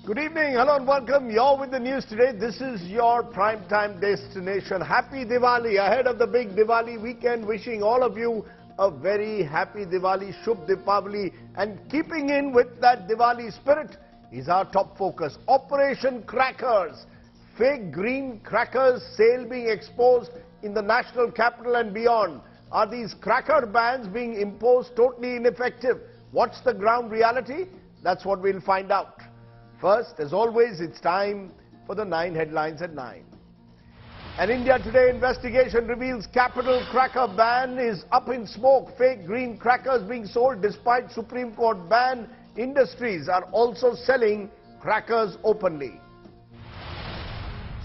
Good evening, hello and welcome. You're with the news today. This is your primetime destination. Happy Diwali ahead of the big Diwali weekend. Wishing all of you a very happy Diwali, Shubh Deepavali. And keeping in with that Diwali spirit is our top focus. Operation Crackers. Fake green crackers sale being exposed in the national capital and beyond. Are these cracker bans being imposed totally ineffective? What's the ground reality? That's what we'll find out. First, as always, it's time for the 9 headlines at 9. An India Today investigation reveals capital cracker ban is up in smoke. Fake green crackers being sold despite Supreme Court ban. Industries are also selling crackers openly.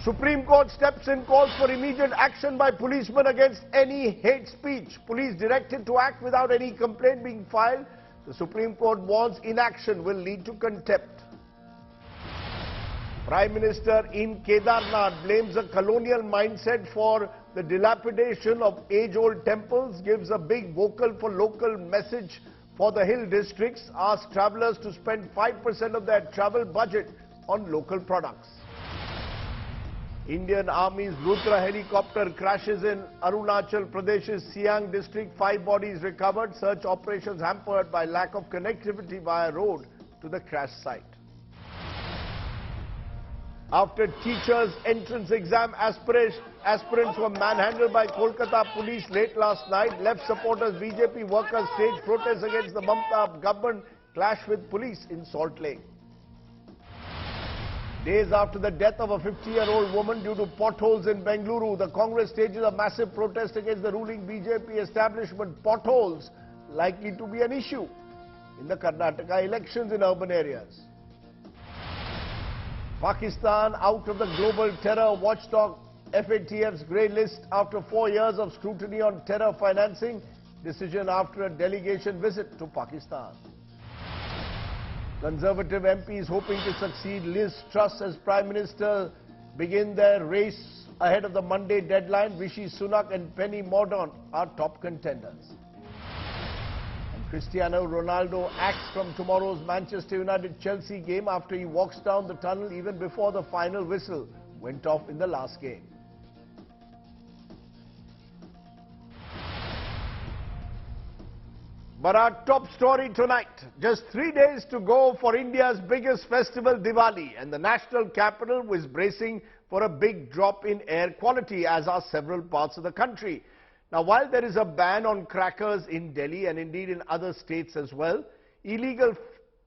Supreme Court steps in, calls for immediate action by policemen against any hate speech. Police directed to act without any complaint being filed. The Supreme Court warns inaction will lead to contempt. Prime Minister in Kedarnath blames a colonial mindset for the dilapidation of age-old temples, gives a big vocal for local message for the hill districts, asks travellers to spend 5% of their travel budget on local products. Indian Army's Rudra helicopter crashes in Arunachal Pradesh's Siang district. 5 bodies recovered. Search operations hampered by lack of connectivity via road to the crash site. After teachers' entrance exam aspirants were manhandled by Kolkata police late last night, left supporters, BJP workers staged protests against the Mamata government, clash with police in Salt Lake. Days after the death of a 50-year-old woman due to potholes in Bengaluru, the Congress stages a massive protest against the ruling BJP establishment. Potholes likely to be an issue in the Karnataka elections in urban areas. Pakistan out of the global terror watchdog FATF's grey list after 4 years of scrutiny on terror financing. Decision after a delegation visit to Pakistan. Conservative MPs hoping to succeed Liz Truss as Prime Minister begin their race ahead of the Monday deadline. Rishi Sunak and Penny Mordaunt are top contenders. And Cristiano Ronaldo acts from tomorrow's Manchester United-Chelsea game after he walks down the tunnel even before the final whistle went off in the last game. But our top story tonight, just 3 days to go for India's biggest festival, Diwali, and the national capital was bracing for a big drop in air quality, as are several parts of the country. Now, while there is a ban on crackers in Delhi and indeed in other states as well, illegal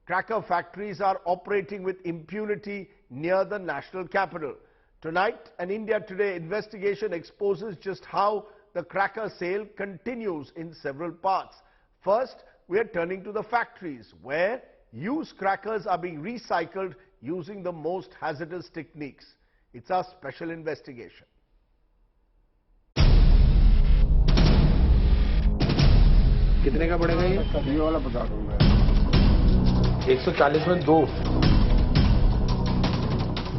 cracker factories are operating with impunity near the national capital. Tonight, an India Today investigation exposes just how the cracker sale continues in several parts. First, we are turning to the factories where used crackers are being recycled using the most hazardous techniques. It's our special investigation. कितने का पड़ेगा ये वाला 50 रुपए 140 में 2.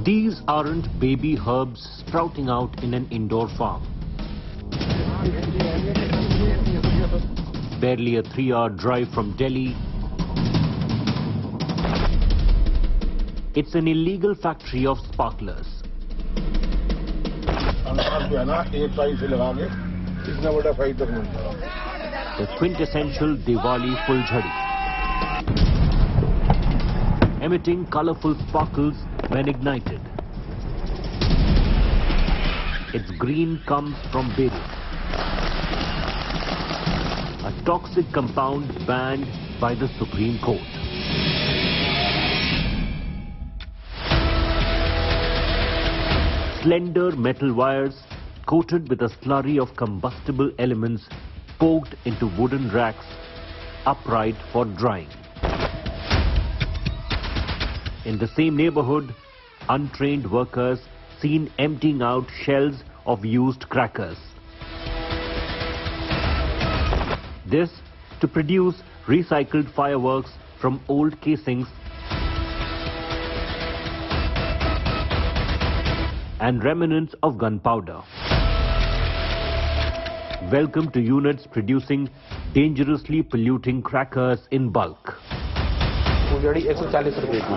These aren't baby herbs sprouting out in an indoor farm. Barely a 3-hour drive from Delhi, it's an illegal factory of sparklers. The quintessential Diwali Fulzhari, emitting colorful sparkles when ignited. Its green comes from berries, a toxic compound banned by the Supreme Court. Slender metal wires coated with a slurry of combustible elements poked into wooden racks upright for drying. In the same neighborhood, untrained workers seen emptying out shells of used crackers. This to produce recycled fireworks from old casings and remnants of gunpowder. Welcome to units producing dangerously polluting crackers in bulk. फुलझड़ी 140 रुपए की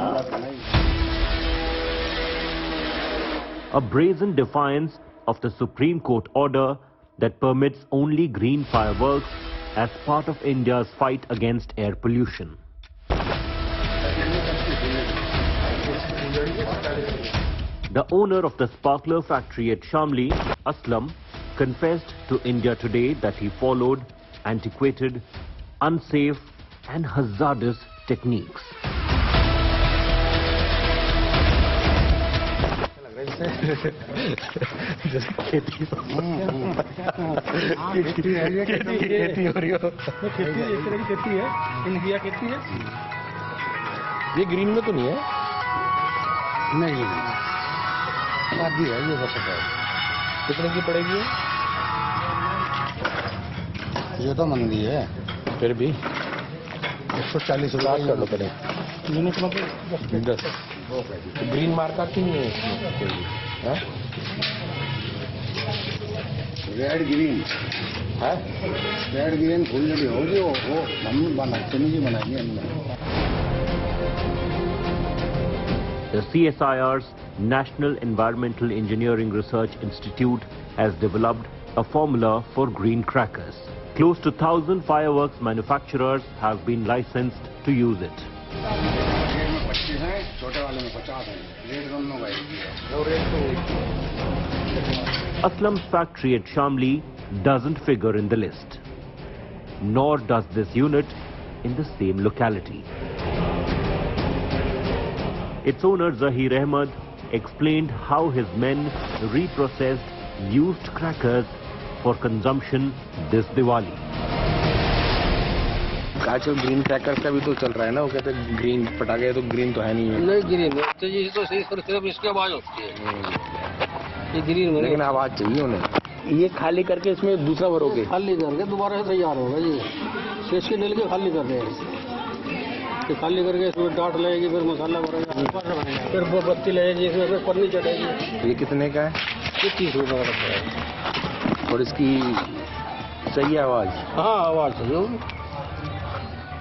a brazen defiance of the Supreme Court order that permits only green fireworks as part of India's fight against air pollution. The owner of the sparkler factory at Shamli, Aslam, confessed to India Today that he followed antiquated, unsafe and hazardous techniques. खेती हो रही हो, खेती एक तरह की खेती है, इंडिया खेती है। ये ग्रीन में तो नहीं है? नहीं, शादी है ये बस है। कितने की पड़ेगी ये तो मंदी है, फिर भी 140 रुपये कर लो पड़े। 10 ग्रीन मार्का क्यों नहीं है इसमें? रेड ग्रीन है, रेड ग्रीन फूल जड़ी होगी वो हम बनाते नहीं बनाएंगे हमने। The CSIR's National Environmental Engineering Research Institute has developed a formula for green crackers. Close to 1,000 fireworks manufacturers have been licensed to use it. Aslam's factory at Shamli doesn't figure in the list, nor does this unit in the same locality. Its owner Zahir Ahmed explained how his men reprocessed used crackers for consumption this Diwali. आजकल green crackers का भी तो चल रहा है ना, वो कहते हैं ग्रीन पटाखे तो ग्रीन तो है नहीं है। नहीं ग्रीन है तो ये तो सिर्फ इसकी आवाज होती है, ये ग्रीन में लेकिन आवाज चाहिए उन्हें। ये खाली करके इसमें दूसरा भरोगे? खाली करके दोबारा से तैयार होगा जी, इसके डल के खाली कर रहे हैं, खाली करके इसमें डाट लगेगी, फिर मसाला भरेगा, फिर वो बत्ती लगेगी, इसमें फिर पन्नी चढ़ेगी। ये कितने का है? ये 30 रुपये का है। और इसकी सही आवाज? हाँ आवाज सही होगी,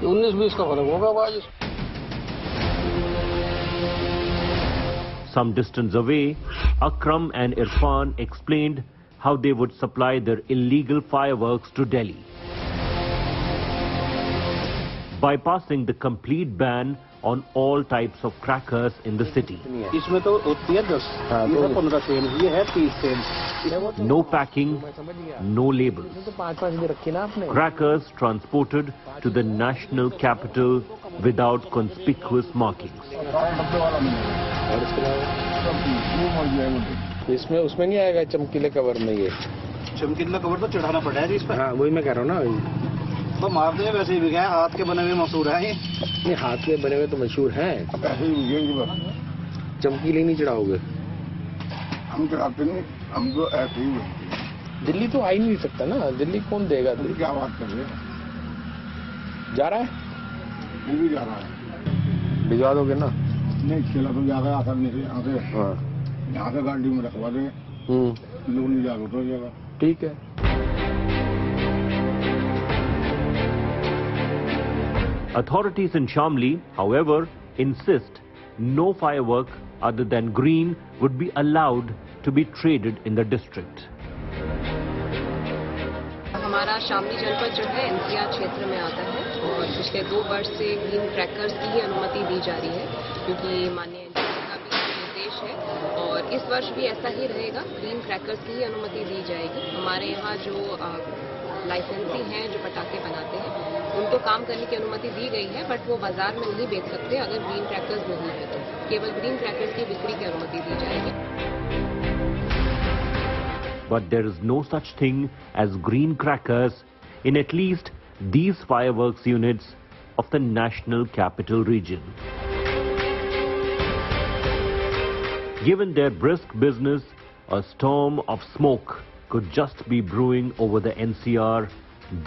19-20 का फर्क होगा आवाज। Some distance away, Akram and Irfan explained how they would supply their illegal fireworks to Delhi, bypassing the complete ban on all types of crackers in the city. इसमें तो होती है 10, ये है 15 सेल, ये है 30 cell. No packing, no labels. Crackers transported to the national capital without conspicuous markings. इसमें उसमें नहीं आएगा चमकीले कवर में? ये चमकीला कवर तो चढ़ाना पड़ा है इस पर। हाँ वही मैं कह रहा हूँ ना, तो मारते हैं वैसे ही बिका है, हाथ के बने हुए मशहूर है ये। नहीं हाथ के बने हुए तो मशहूर हैं, चमकीले नहीं चढ़ाओगे? हम चढ़ाते नहीं, हम तो ऐसे ही। दिल्ली तो आ ही नहीं सकता ना, दिल्ली कौन देगा? दिल्ली क्या बात कर रहे हैं? जा रहा है? दिल्ली जा रहा है। भिजवा दोगे ना? नहीं चला तो जाएगा आसानी से, यहाँ से यहाँ से गाड़ी में रखवा देंगे, लोग नहीं जाएगा तो जाएगा। ठीक है। Authorities in Shamli, however, insist no firework other than green would be allowed to be traded in the district. हमारा शामली जनपद जो है एनसीआर क्षेत्र में आता है और पिछले 2 वर्ष से ग्रीन क्रैकर्स की ही अनुमति दी जा रही है, क्योंकि माननीय एनसीआर का भी निर्देश है और इस वर्ष भी ऐसा ही रहेगा, ग्रीन क्रैकर्स की ही अनुमति दी जाएगी। हमारे यहाँ जो लाइसेंसी हैं जो पटाखे बनाते हैं उनको काम करने की अनुमति दी गई है, बट वो बाजार में नहीं बेच सकते अगर ग्रीन क्रैकर्स नहीं है, तो केवल ग्रीन क्रैकर्स की बिक्री की अनुमति दी जाएगी। But there is no such thing as green crackers in at least these fireworks units of the national capital region. Given their brisk business, a storm of smoke could just be brewing over the NCR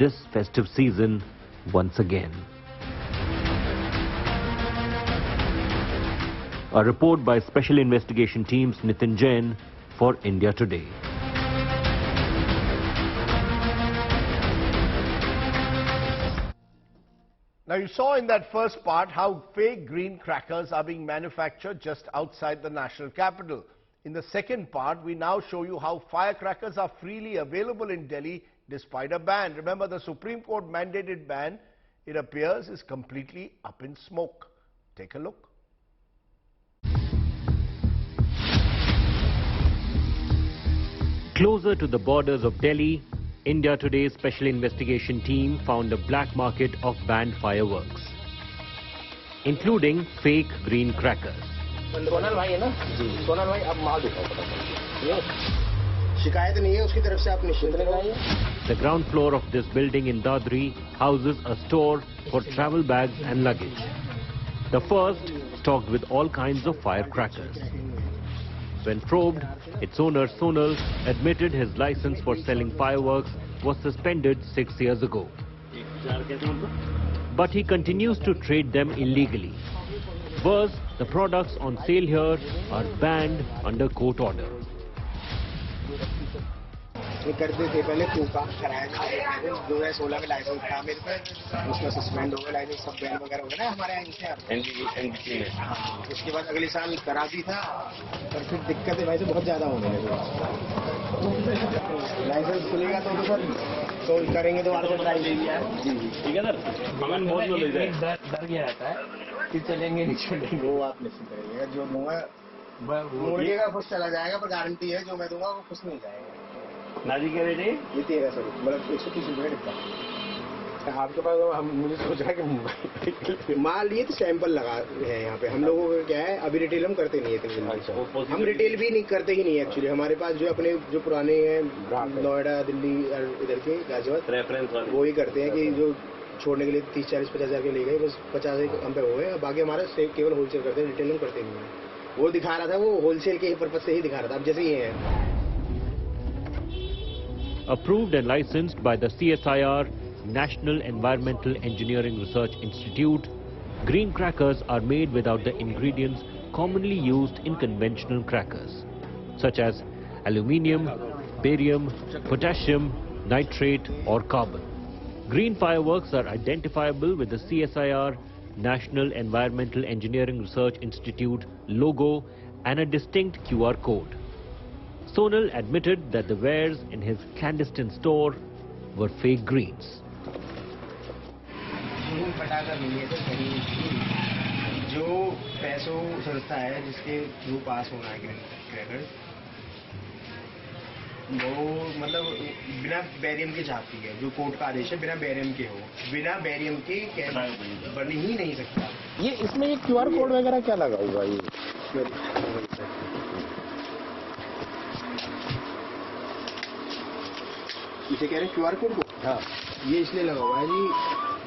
this festive season once again. A report by Special Investigation Team's Nitin Jain for India Today. Now you saw in that first part how fake green crackers are being manufactured just outside the national capital. In the second part, we now show you how firecrackers are freely available in Delhi despite a ban. Remember, the Supreme Court mandated ban, it appears, is completely up in smoke. Take a look. Closer to the borders of Delhi, India Today's special investigation team found a black market of banned fireworks, including fake green crackers. Sonal भाई है ना जी सोनल भाई अब माल दिखाओ पता ये शिकायत नहीं है उसकी तरफ से आप निश्चिंत रहिए. The ground floor of this building in Dadri houses a store for travel bags and luggage. The first stocked with all kinds of firecrackers. When probed, its owner Sonal admitted his license for selling fireworks was suspended 6 years ago. But he continues to trade them illegally. Worse, the products on sale here are banned under court order. ये करते थे पहले फूका कराया था 2016 में licence था मेरे पे उसका सस्पेंड हो गया लाइसेंस सब बैन वगैरह हो गया ना हमारे यहाँ से उसके बाद अगले साल करा भी था पर फिर दिक्कतें भाई से बहुत ज़्यादा होने लगी लाइसेंस खुलेगा तो सर तो करेंगे तो आगे प्राइस देंगे यार ठीक है सर भगवान बहुत बोले डर गया रहता है कि चलेंगे नहीं चलेंगे वो आप निश्चित रहिएगा जो दूंगा मुर्गे का खुश चला जाएगा पर गारंटी है जो मैं दूंगा वो खुश नहीं जाएगा. नाजी कह रहे थे ये 1300 मतलब 130 रुपये डिब्बा आपके पास हम मुझे सोचा कि माल ये तो सैंपल लगा है यहाँ पे हम लोगों का क्या है अभी रिटेल हम करते नहीं है हम रिटेल भी नहीं करते ही नहीं एक्चुअली हमारे पास जो अपने जो पुराने हैं नोएडा दिल्ली इधर के गाजियाबाद रेफरेंस वो ही करते हैं कि जो छोड़ने के लिए 30-40-50 हज़ार के ले गए बस 50 हम पे हो गए बाकी हमारा केवल होलसेल करते हैं रिटेल हम करते नहीं है वो दिखा रहा था वो होलसेल के पर्पज से ही दिखा रहा था अब जैसे ये है. Approved and licensed by the CSIR, National Environmental Engineering Research Institute, green crackers are made without the ingredients commonly used in conventional crackers, such as aluminium, barium, potassium, nitrate or carbon. Green fireworks are identifiable with the CSIR, National Environmental Engineering Research Institute logo and a distinct QR code. Sonal admitted that the wares in his clandestine store were fake greens. जो पैसों संस्था है जिसके through pass होना है cracker वो मतलब बिना बैरियम के चाहती है जो कोर्ट का आदेश है बिना बैरियम के हो बिना बैरियम के बन ही नहीं सकता. ये इसमें ये QR कोड वगैरह क्या लगा हुआ ये इसे कह रहे हैं QR कोड को हाँ ये इसलिए लगा हुआ है जी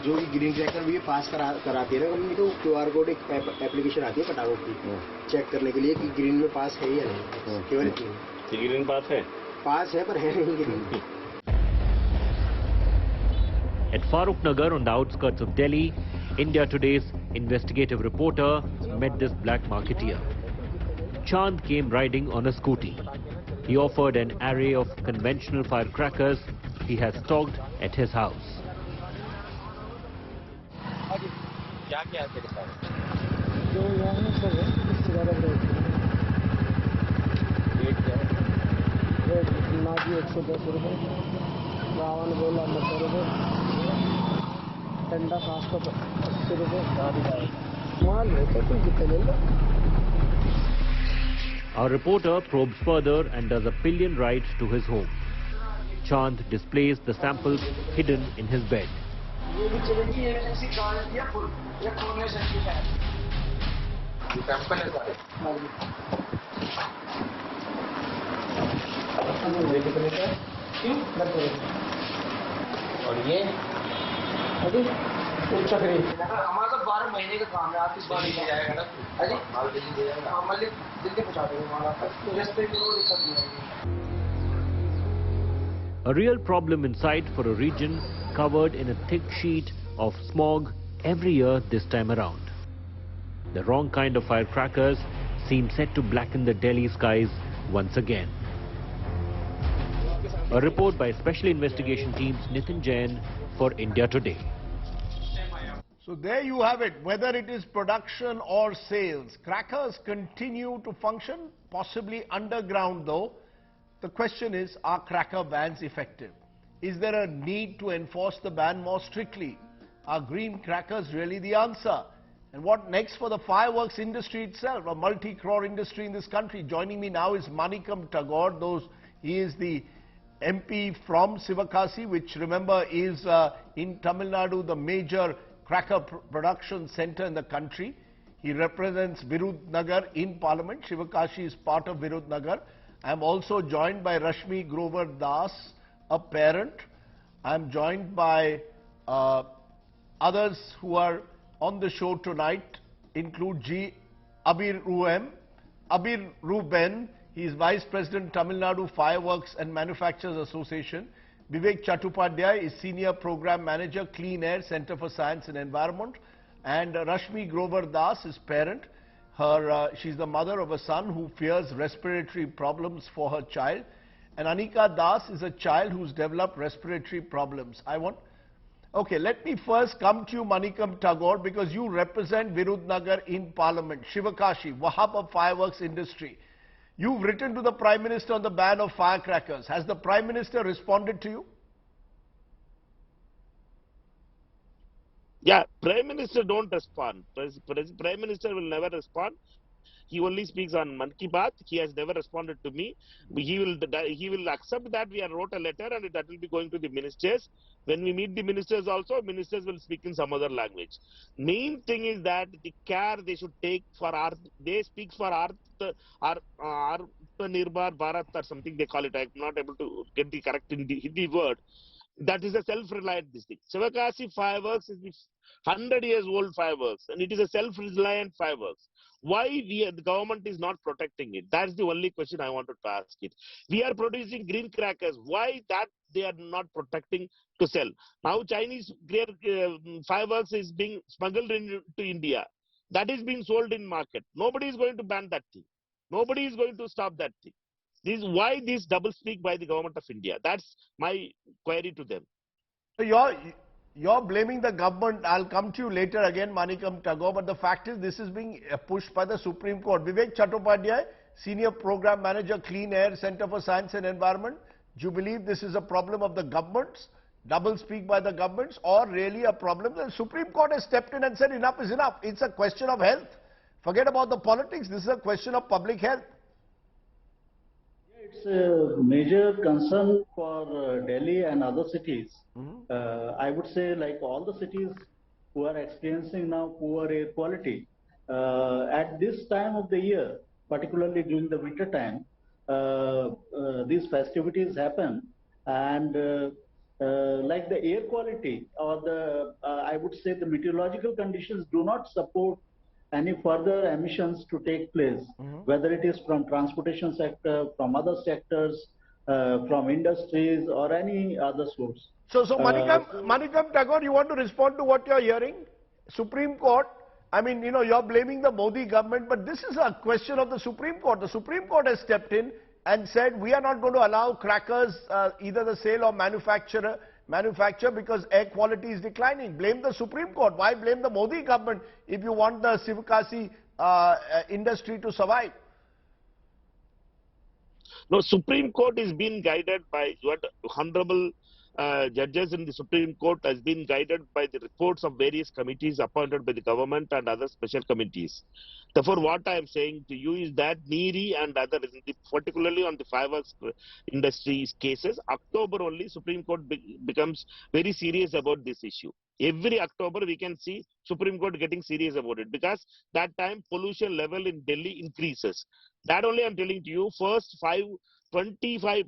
जो भी ग्रीन क्रैकर भी पास कराती है ना कंपनी तो QR कोड एक एप्लीकेशन आती है पटाखों की चेक करने के लिए कि ग्रीन में पास है या नहीं केवल इतनी ग्रीन पास है पर है नहीं green. At Farooq Nagar on the outskirts of Delhi, India Today's investigative reporter met this black marketeer. Chand came riding on a scooty. He offered an array of conventional firecrackers he has stocked at his house. क्या तेरे पास जो यहाँ sir rate क्या है Nazi 110 रुपये रावण गोला 90 रुपये टंडा 780 रुपये माल रहता तो कितने ले लो. Our reporter probes further and does a pillion ride to his home. Chand displays the samples hidden in his bed. और ये चक्री हमारा तो 12 महीने का काम है आप इस बार ले जाएगा ना अजी माल दिल्ली दे जाएगा हाँ माल दिल्ली पहुंचा देंगे माल आपको रास्ते की कोई दिक्कत नहीं आएगी. A real problem in sight for a region covered in a thick sheet of smog every year this time around. The wrong kind of firecrackers seem set to blacken the Delhi skies once again. A report by Special Investigation Team's Nitin Jain for India Today. So there you have it. Whether it is production or sales, crackers continue to function, possibly underground though. The question is, are cracker bans effective? Is there a need to enforce the ban more strictly? Are green crackers really the answer? And what next for the fireworks industry itself, a multi-crore industry in this country? Joining me now is Manikam Tagore. He is the MP from Sivakasi, which remember is in Tamil Nadu, the major cracker production center in the country. He represents Virudnagar in Parliament. Sivakasi is part of Virudnagar. I am also joined by Rashmi Grover Das, a parent. I am joined by others who are on the show tonight, include G. Abir Ruben. He is Vice President, Tamil Nadu Fireworks and Manufacturers Association. Vivek Chattopadhyay is Senior Program Manager, Clean Air, Center for Science and Environment. And Rashmi Grover Das is parent. She's the mother of a son who fears respiratory problems for her child. And Anika Das is a child who's developed respiratory problems. Okay, let me first come to you, Manikam Tagore, because you represent Virudnagar in Parliament, Sivakasi, Wahab of fireworks industry. You've written to the Prime Minister on the ban of firecrackers. Has the Prime Minister responded to you? Yeah, Prime Minister don't respond. Prime Minister will never respond. He only speaks on Man Ki Baat. He has never responded to me. He will accept that we have wrote a letter and that will be going to the ministers. When we meet the ministers also, ministers will speak in some other language. Main thing is that the care they should take for they speak for Nirbar Bharat or something they call it. I'm not able to get the correct Hindi word. That is a self-reliant thing. Sivakasi fireworks is 100 years old fireworks and it is a self-reliant fireworks. Why the government is not protecting it? That's the only question I wanted to ask it. We are producing green crackers. Why that they are not protecting to sell? Now Chinese fireworks is being smuggled into India. That is being sold in market. Nobody is going to ban that thing. Nobody is going to stop that thing. This is why this double speak by the government of India. That's my query to them. So you're blaming the government. I'll come to you later again, Manikam Tagore, but the fact is this is being pushed by the Supreme Court. Vivek Chattopadhyay, Senior Program Manager, Clean Air, Center for Science and Environment. Do you believe this is a problem of the governments, double speak by the governments, or really a problem? The Supreme Court has stepped in and said enough is enough. It's a question of health. Forget about the politics. This is a question of public health. It's a major concern for Delhi and other cities. I would say like all the cities who are experiencing now poor air quality. At this time of the year, particularly during the winter time, these festivities happen and like the air quality or I would say the meteorological conditions do not support any further emissions to take place, whether it is from transportation sector, from other sectors, from industries or any other source. So Manikam Tagore, you want to respond to what you're hearing? Supreme Court, I mean, you're blaming the Modi government, but this is a question of the Supreme Court. The Supreme Court has stepped in and said we are not going to allow crackers, either the sale or manufacture because air quality is declining. Blame the Supreme Court. Why blame the Modi government if you want the Sivakasi industry to survive? No, Supreme Court is being guided by what honorable judges in the Supreme Court has been guided by the reports of various committees appointed by the government and other special committees. Therefore, what I am saying to you is that NEERI and others, particularly on the fireworks industry's cases, October only Supreme Court becomes very serious about this issue. Every October we can see Supreme Court getting serious about it because that time pollution level in Delhi increases. That only I am telling to you. First 25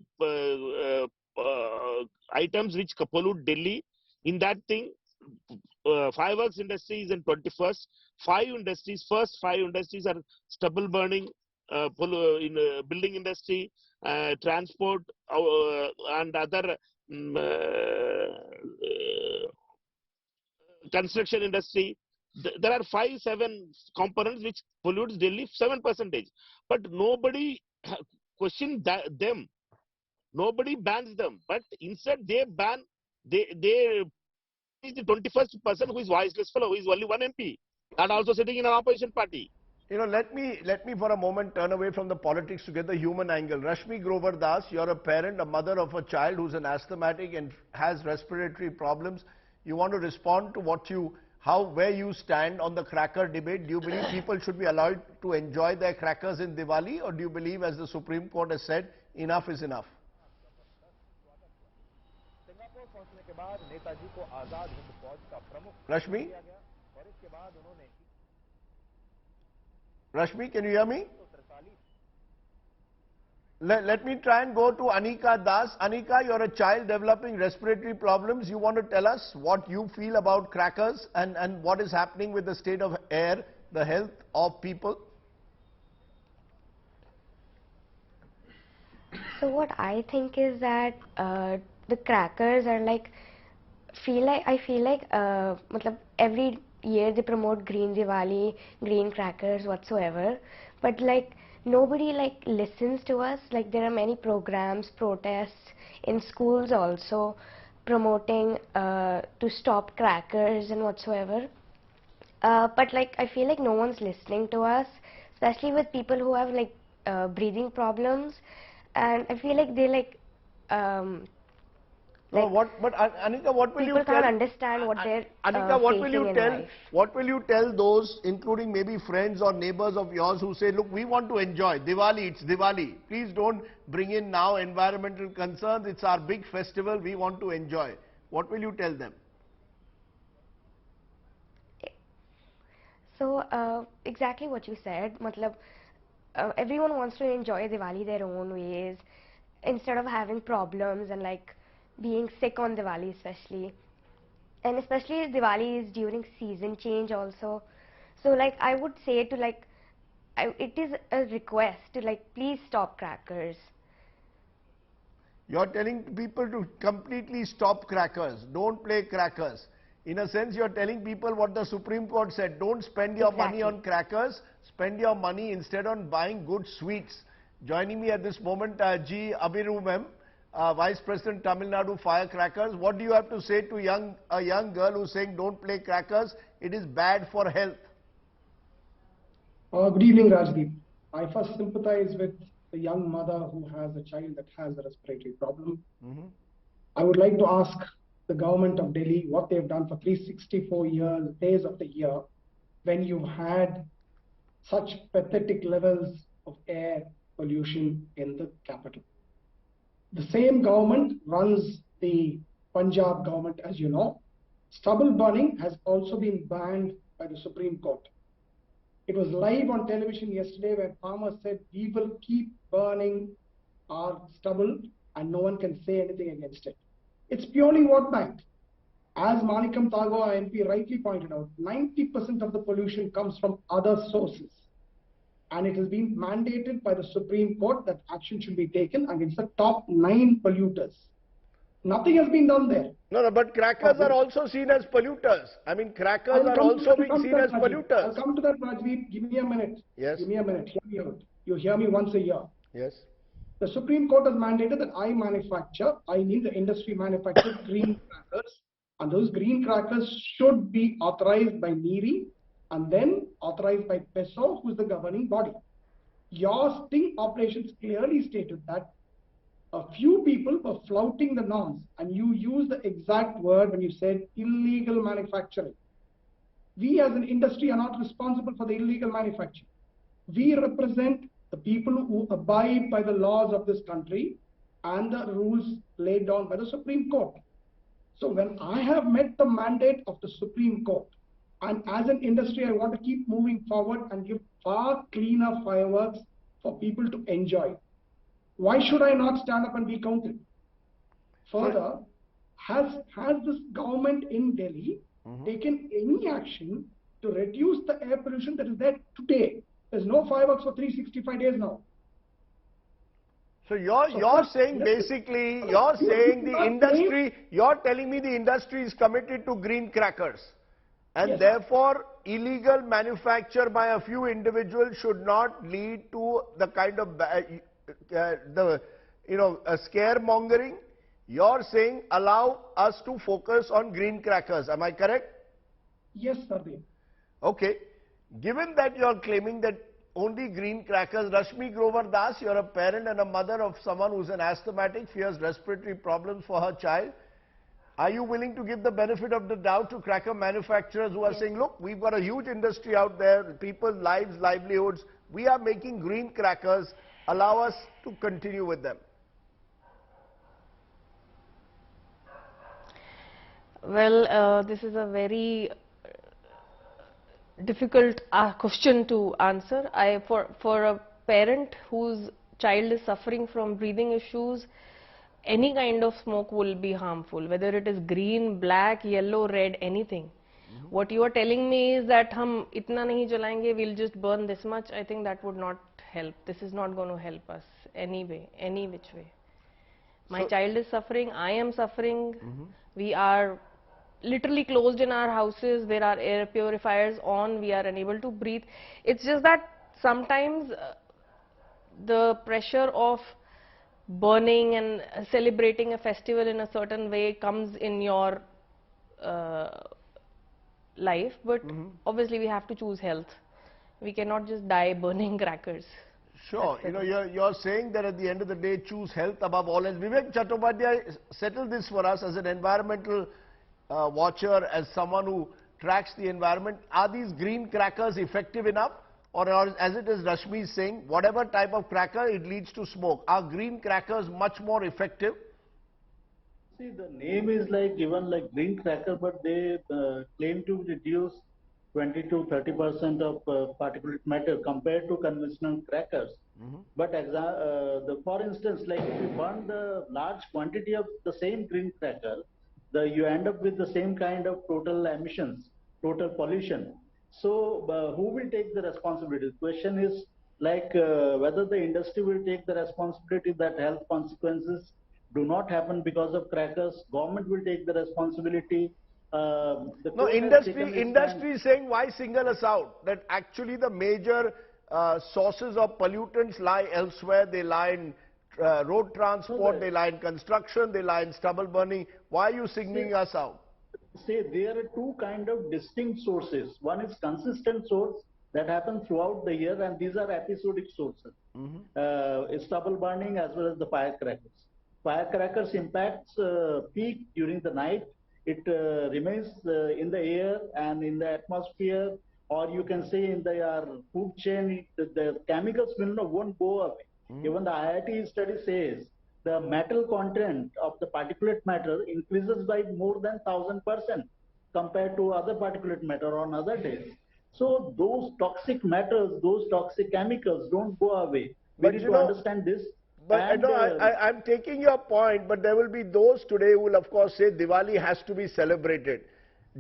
items which pollute Delhi. In that thing, fireworks industry is in 21st. First five industries are stubble burning, building industry, transport, and other construction industry. There are 5-7 components which pollutes Delhi 7%. But nobody questions them. Nobody bans them, but instead they ban the is the 21st person who is voiceless fellow, who is only one MP, and also sitting in an opposition party. You know, let me for a moment turn away from the politics to get the human angle. Rashmi Grover Das, you're a parent, a mother of a child who's an asthmatic and has respiratory problems. You want to respond to where you stand on the cracker debate? Do you believe people should be allowed to enjoy their crackers in Diwali, or do you believe, as the Supreme Court has said, enough is enough? Rashmi? Rashmi, can you hear me? Let me try and go to Anika Das. Anika, you're a child developing respiratory problems. You want to tell us what you feel about crackers and what is happening with the state of air, the health of people? So what I think is that the crackers are like, I feel like every year they promote green Diwali, green crackers, whatsoever, but like nobody listens to us. Like there are many programs, protests in schools also promoting to stop crackers and whatsoever. But like I feel like no one's listening to us, especially with people who have like breathing problems, and I feel like they but Anika, what will you tell? People can't understand what they're Anika, what will facing you in tell? life. What will you tell those, including maybe friends or neighbors of yours, who say, look, we want to enjoy Diwali, it's Diwali. Please don't bring in now environmental concerns. It's our big festival. We want to enjoy. What will you tell them? So exactly what you said. Everyone wants to enjoy Diwali their own ways, instead of having problems and like being sick on Diwali especially. And especially Diwali is during season change also. So like I would say to it is a request to please stop crackers. You're telling people to completely stop crackers. Don't play crackers. In a sense, you're telling people what the Supreme Court said. Don't spend your money on crackers. Spend your money instead on buying good sweets. Joining me at this moment, G. Abiru ma'am, Vice President Tamil Nadu Firecrackers. What do you have to say to a young girl who's saying don't play crackers? It is bad for health. Good evening, Rajdeep. I first sympathize with the young mother who has a child that has a respiratory problem. I would like to ask the government of Delhi what they've done for 364 days of the year when you've had such pathetic levels of air pollution in the capital. The same government runs the Punjab government, as you know. Stubble burning has also been banned by the Supreme Court. It was live on television yesterday where farmers said, we will keep burning our stubble and no one can say anything against it. It's purely vote bank. As Manikam Tago, our MP, rightly pointed out, 90% of the pollution comes from other sources. And it has been mandated by the Supreme Court that action should be taken against the top 9 polluters. Nothing has been done there. No, but crackers are also seen as polluters. I mean, crackers are also being seen as polluters. I'll come to that, Rajdeep. Give me a minute. Yes. Give me a minute. Hear me out. You hear me once a year. Yes. The Supreme Court has mandated that I mean the industry manufacture green crackers. And those green crackers should be authorized by NEERI and then authorized by PESO, who is the governing body. Your sting operations clearly stated that a few people were flouting the norms, and you used the exact word when you said illegal manufacturing. We as an industry are not responsible for the illegal manufacturing. We represent the people who abide by the laws of this country and the rules laid down by the Supreme Court. So when I have met the mandate of the Supreme Court, and as an industry, I want to keep moving forward and give far cleaner fireworks for people to enjoy. Why should I not stand up and be counted? Further, has this government in Delhi taken any action to reduce the air pollution that is there today? There's no fireworks for 365 days now. So you're saying basically, you're saying the industry, you're telling me the industry is committed to green crackers. And therefore, illegal manufacture by a few individuals should not lead to the kind of, scaremongering. you're saying allow us to focus on green crackers. Am I correct? Yes, Sardeep. Okay. Given that you're claiming that only green crackers, Rashmi Grover Das, you're a parent and a mother of someone who's an asthmatic, fears respiratory problems for her child. Are you willing to give the benefit of the doubt to cracker manufacturers who are saying, look, we've got a huge industry out there, people's lives, livelihoods, we are making green crackers, allow us to continue with them? Well, this is a very difficult question to answer. For a parent whose child is suffering from breathing issues, any kind of smoke will be harmful, whether it is green, black, yellow, red, anything. What you are telling me is that hum itna nahi jalayenge, we'll just burn this much. I think that would not help. This is not going to help us anyway, any which way. My child is suffering, I am suffering. We are literally closed in our houses, there are air purifiers on, we are unable to breathe. It's just that sometimes the pressure of burning and celebrating a festival in a certain way comes in your life, but obviously we have to choose health. We cannot just die burning crackers. Sure, you know, you're saying that at the end of the day, choose health above all else. Vivek Chattopadhyay, settle this for us as an environmental watcher, as someone who tracks the environment. Are these green crackers effective enough? Or as it is Rashmi is saying, whatever type of cracker, it leads to smoke. Are green crackers much more effective? See, the name is like given like green cracker, but they claim to reduce 20 to 30% of particulate matter compared to conventional crackers. But for instance, like if you burn the large quantity of the same green cracker, you end up with the same kind of total emissions, total pollution. So who will take the responsibility? The question is like whether the industry will take the responsibility that health consequences do not happen because of crackers. Government will take the responsibility. No, industry is saying, why single us out? That actually the major sources of pollutants lie elsewhere. They lie in road transport, they lie in construction, they lie in stubble burning. Why are you singling us out? Say there are two kind of distinct sources. One is consistent source that happens throughout the year, and these are episodic sources. Stubble burning as well as the firecrackers. Firecrackers impacts peak during the night. It remains in the air and in the atmosphere, or you can say in the food chain. The chemicals won't go away. Even the IIT study says the metal content of the particulate matter increases by more than 1000% compared to other particulate matter on other days. So those toxic matters, those toxic chemicals don't go away. We need to understand this. But I'm taking your point, but there will be those today who will of course say Diwali has to be celebrated.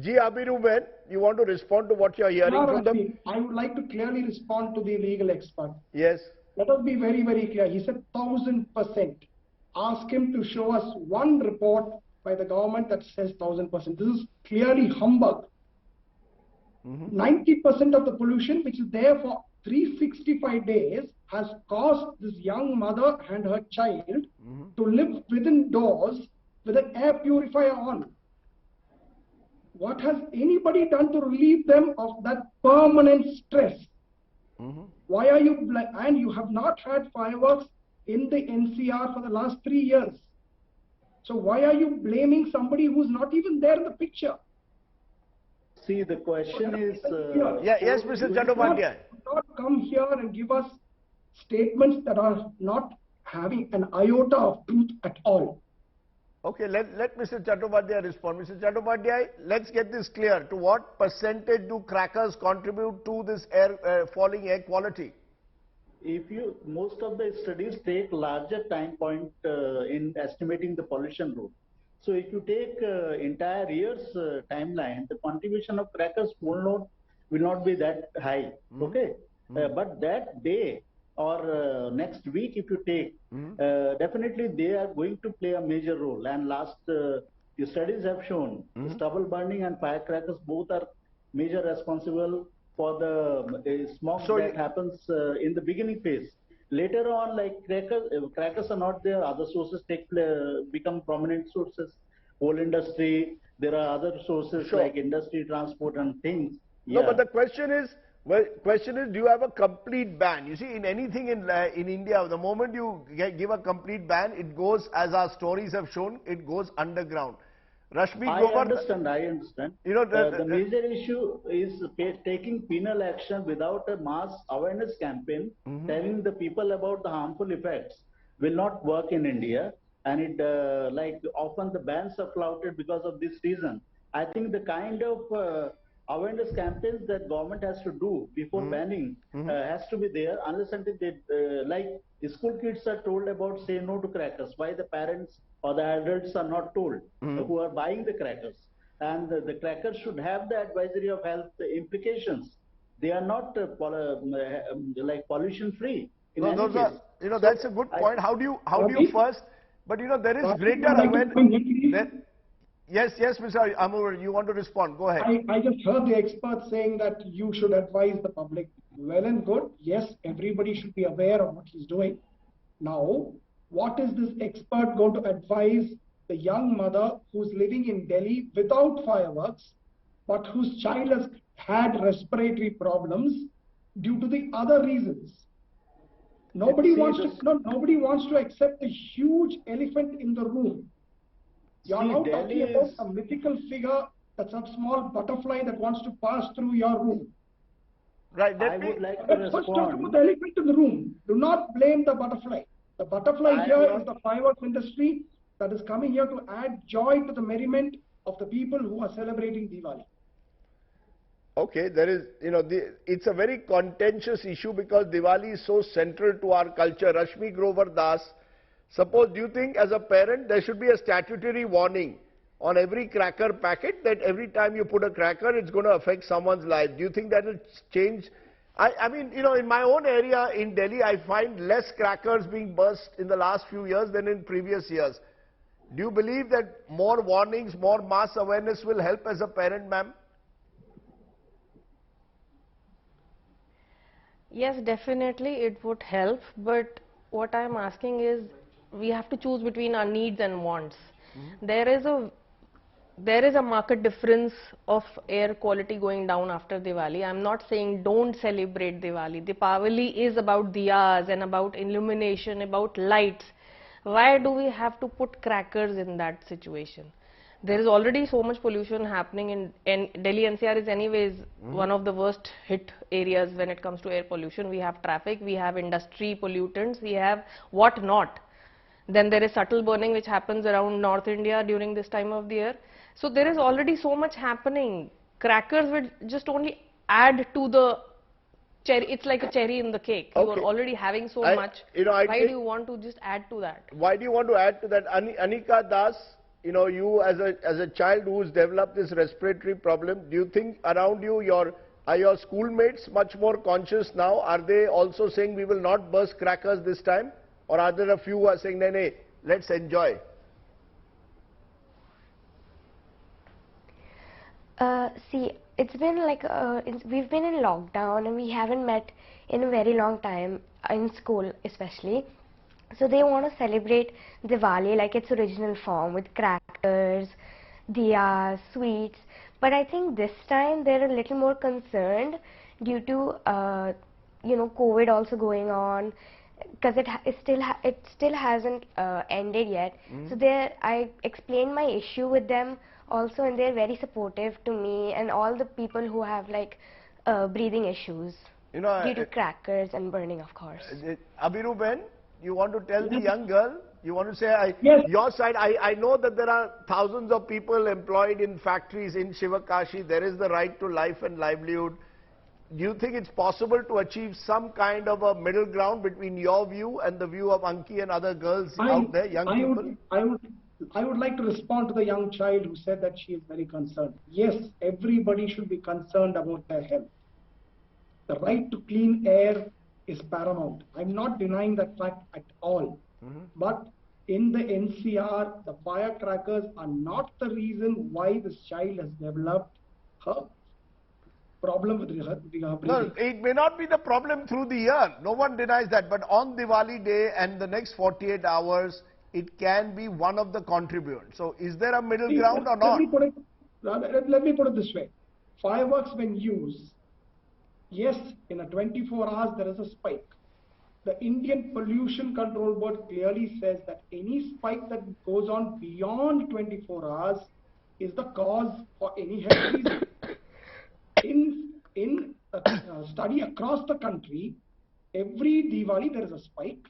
Ji Abiruben, you want to respond to what you're hearing from them? I would like to clearly respond to the legal expert. Yes. Let us be very, very clear. He said 1000%. Ask him to show us one report by the government that says 1000%. This is clearly humbug. 90% of the pollution, which is there for 365 days, has caused this young mother and her child to live within doors with an air purifier on. What has anybody done to relieve them of that permanent stress? Why are you, and you have not had fireworks in the NCR for the last 3 years. So why are you blaming somebody who's not even there in the picture? See, the question is... yes, Mr. Chattopadhyay. Do not come here and give us statements that are not having an iota of truth at all. Okay, let Mr. Chattopadhyay respond. Mr. Chattopadhyay, let's get this clear. To what percentage do crackers contribute to this falling air quality? Most of the studies take larger time point in estimating the pollution load. So if you take entire year's timeline, the contribution of crackers will not be that high. Okay, but that day or next week, if you take, definitely they are going to play a major role. And the studies have shown stubble burning and firecrackers both are major responsible for the smoke that happens in the beginning phase. later on, like crackers are not there, other sources become prominent sources. Coal industry, there are other sources like industry, transport, and things. No, but the question is, do you have a complete ban? You see, in anything in India, the moment you give a complete ban, it goes, as our stories have shown, it goes underground. Rashmi I understand. You know, the major issue is taking penal action without a mass awareness campaign, telling the people about the harmful effects will not work in India. And it, like often the bans are flouted because of this reason. I think the kind of awareness campaigns that government has to do before banning has to be there, unless until they, like school kids are told about say no to crackers. Why the parents or the adults are not told who are buying the crackers? And the crackers should have the advisory of health implications. They are not like pollution free. No, those are, you know, that's a good point. How do you first? But you know, there is greater awareness. Yes, Mr. Amur, you want to respond? Go ahead. I just heard the experts saying that you should advise the public. Well and good. Yes, everybody should be aware of what he's doing. Now, what is this expert going to advise the young mother who's living in Delhi without fireworks, but whose child has had respiratory problems due to the other reasons? Nobody wants to accept the huge elephant in the room. You're now talking about a mythical figure, that's a small butterfly that wants to pass through your room. Right. I would like to respond. First talk about the elephant in the room. Do not blame the butterfly. The butterfly here is the fireworks industry that is coming here to add joy to the merriment of the people who are celebrating Diwali. Okay, there is, you know, it's a very contentious issue because Diwali is so central to our culture. Rashmi Grover Das, suppose, do you think as a parent there should be a statutory warning on every cracker packet that every time you put a cracker it's going to affect someone's life? Do you think that will change? I mean, you know, in my own area in Delhi, I find less crackers being burst in the last few years than in previous years. Do you believe that more warnings, more mass awareness will help as a parent, ma'am? Yes, definitely it would help, but what I'm asking is we have to choose between our needs and wants. There is a market difference of air quality going down after Diwali. I'm not saying don't celebrate Diwali. Diwali is about diyas and about illumination, about lights. Why do we have to put crackers in that situation? There is already so much pollution happening in Delhi. NCR is anyways one of the worst hit areas when it comes to air pollution. We have traffic, we have industry pollutants, we have what not. Then there is subtle burning which happens around North India during this time of the year. So there is already so much happening. Crackers will just only add to the cherry. It's like a cherry in the cake. You are already having so much. Why do you want to just add to that? Why do you want to add to that? Anika Das, you know, you as a child who's developed this respiratory problem, do you think around you are your schoolmates much more conscious now? Are they also saying we will not burst crackers this time? Or are there a few who are saying, nay, let's enjoy? See, it's been like, we've been in lockdown and we haven't met in a very long time, in school especially. So they want to celebrate Diwali like its original form with crackers, diyas, sweets. But I think this time they're a little more concerned due to, you know, COVID also going on, because it still hasn't ended yet. So I explained my issue with them also, and they're very supportive to me and all the people who have like breathing issues, you know, due to crackers and burning, of course. Abiru Ben, you want to tell the young girl, you want to say, your side, I know that there are thousands of people employed in factories in Shivakashi. There is the right to life and livelihood. Do you think it's possible to achieve some kind of a middle ground between your view and the view of Anki and other girls out there, young people? I would like to respond to the young child who said that she is very concerned. Yes, everybody should be concerned about their health. The right to clean air is paramount. I'm not denying that fact at all. But in the NCR, the firecrackers are not the reason why this child has developed her problem with No, breathing. it may not be the problem through the year. No one denies that. But on Diwali day and the next 48 hours, it can be one of the contributors. So is there a middle ground or not? Let me put it this way. Fireworks when used, yes, in a 24 hours there is a spike. The Indian Pollution Control Board clearly says that any spike that goes on beyond 24 hours is the cause for any health reason. In a study across the country, every Diwali there is a spike.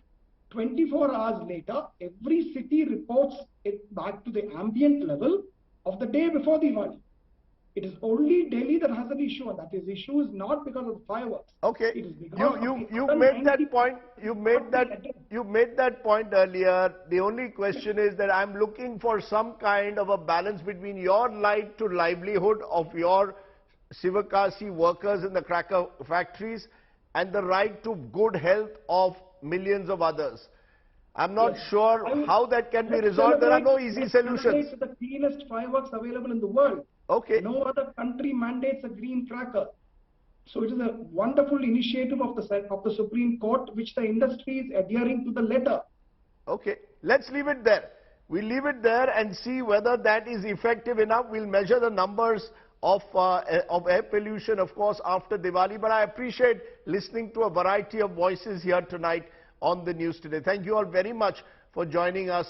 24 hours later, every city reports it back to the ambient level of the day before Diwali. It is only Delhi that has an issue, and that issue is not because of the fireworks. Okay, It is because you made that point. You made that point earlier. The only question is that I'm looking for some kind of a balance between your right to livelihood of your Sivakasi workers in the cracker factories and the right to good health of millions of others. I'm not sure how that can be resolved. There are no easy solutions. It's the cleanest fireworks available in the world. Okay. No other country mandates a green cracker. So it is a wonderful initiative of the Supreme Court, which the industry is adhering to the letter. Okay, let's leave it there. We'll leave it there and see whether that is effective enough. We'll measure the numbers of air pollution, of course, after Diwali. But I appreciate listening to a variety of voices here tonight on the news today. Thank you all very much for joining us.